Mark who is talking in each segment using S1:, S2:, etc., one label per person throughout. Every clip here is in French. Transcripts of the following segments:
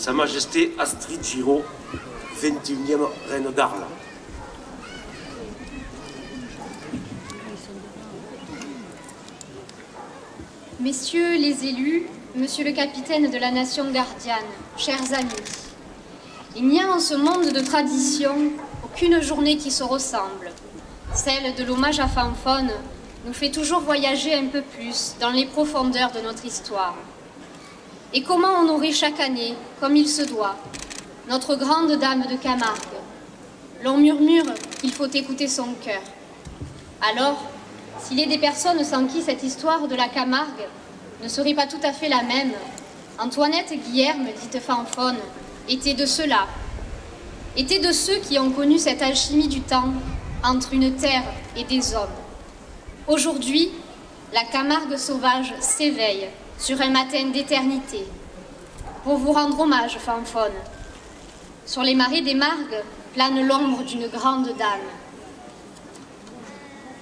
S1: Sa Majesté Astrid Giraud, 21e reine d'Arles.
S2: Messieurs les élus, monsieur le capitaine de la nation gardienne, chers amis, il n'y a en ce monde de tradition aucune journée qui se ressemble. Celle de l'hommage à Fanfone nous fait toujours voyager un peu plus dans les profondeurs de notre histoire. Et comment honorer chaque année, comme il se doit, notre grande dame de Camargue? L'on murmure qu'il faut écouter son cœur. Alors, s'il est des personnes sans qui cette histoire de la Camargue ne serait pas tout à fait la même, Antoinette Guillerme, dite Fanfone, était de ceux-là, était de ceux qui ont connu cette alchimie du temps entre une terre et des hommes. Aujourd'hui, la Camargue sauvage s'éveille sur un matin d'éternité pour vous rendre hommage, Fanfone. Sur les marais des Margues plane l'ombre d'une grande dame.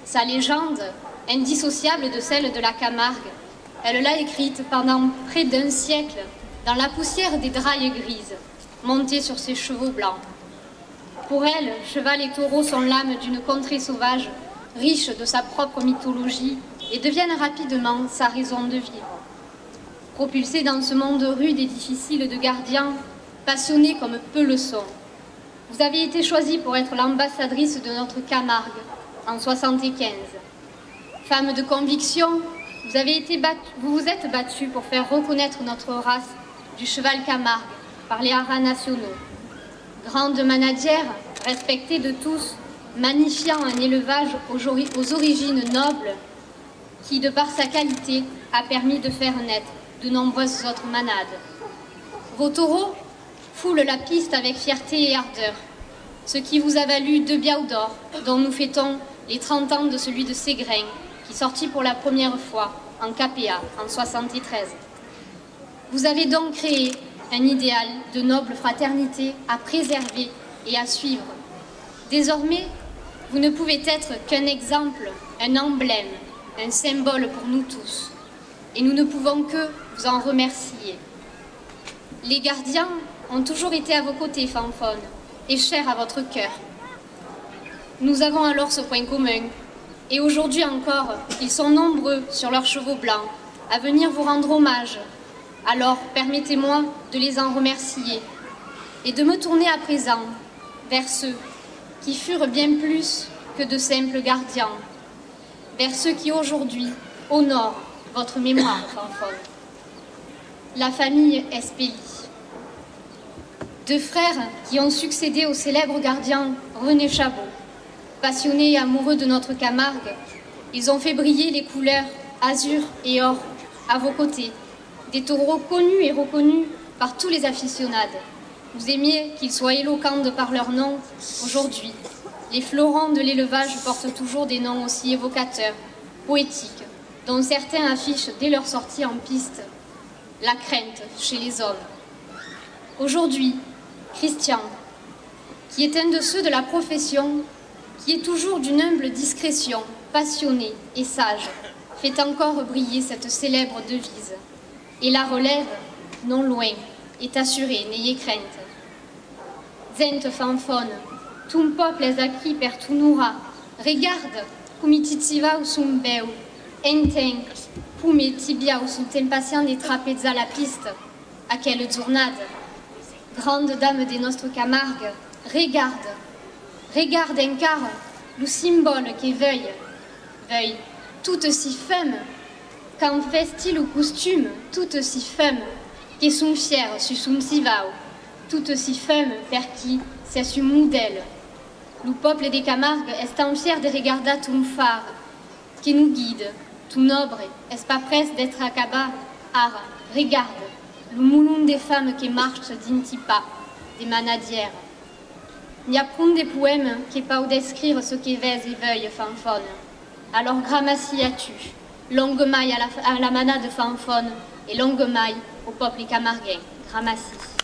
S2: Sa légende, indissociable de celle de la Camargue, elle l'a écrite pendant près d'un siècle dans la poussière des drailles grises, montée sur ses chevaux blancs. Pour elle, cheval et taureau sont l'âme d'une contrée sauvage, riche de sa propre mythologie, et deviennent rapidement sa raison de vivre. Propulsée dans ce monde rude et difficile de gardiens, passionnée comme peu le sont, vous avez été choisie pour être l'ambassadrice de notre Camargue en 1975. Femme de conviction, vous vous êtes battue pour faire reconnaître notre race du cheval Camargue par les haras nationaux. Grande manadière, respectée de tous, magnifiant un élevage aux origines nobles qui, de par sa qualité, a permis de faire naître de nombreuses autres manades. Vos taureaux foulent la piste avec fierté et ardeur, ce qui vous a valu 2 biaous d'or, dont nous fêtons les 30 ans de celui de Ségrin, qui sortit pour la première fois en KPA en 1973. Vous avez donc créé un idéal de noble fraternité à préserver et à suivre. Désormais, vous ne pouvez être qu'un exemple, un emblème, un symbole pour nous tous. Et nous ne pouvons que vous en remercier. Les gardiens ont toujours été à vos côtés, Fanfone, et chers à votre cœur. Nous avons alors ce point commun. Et aujourd'hui encore, ils sont nombreux sur leurs chevaux blancs à venir vous rendre hommage. Alors, permettez-moi de les en remercier et de me tourner à présent vers ceux qui furent bien plus que de simples gardiens, vers ceux qui aujourd'hui honorent votre mémoire, Fanfone. La famille Espély. 2 frères qui ont succédé au célèbre gardien René Chabot. Passionnés et amoureux de notre Camargue, ils ont fait briller les couleurs azur et or à vos côtés, des taureaux connus et reconnus par tous les aficionados. Vous aimiez qu'ils soient éloquents de par leur nom. Aujourd'hui, les fleurons de l'élevage portent toujours des noms aussi évocateurs, poétiques, dont certains affichent dès leur sortie en piste la crainte chez les hommes. Aujourd'hui, Christian, qui est un de ceux de la profession, qui est toujours d'une humble discrétion, passionné et sage, fait encore briller cette célèbre devise. Et la relève, non loin, est assurée, n'ayez crainte. Zent Fanfone, tum peuple es aquí per tunura, regarde, cum ititiva sum beu, enten, pume tibia sunt impatient des trapez à la piste. À quelle journade! Grande dame de notre Camargue, regarde, regarde encar le symbole qui veuille toute si femme, qu'en fait-il au costume, toute si femme, qui sont fiers su sum sivao, toute si femme per qui c'est su modèle. Le peuple des Camargues est en fier de regarder ton phare, qui nous guide, tout noble, est pas presse d'être acaba, ara, regarde, le moulon des femmes qui marchent d'intipa, des manadières. Il y a point des poèmes qui pas ou d'écrire ce qui vèse et veuille, Fanfone. Alors gramassi as-tu, longue maille à la manade Fanfone et longue maille au peuple camarguais. Gramassi.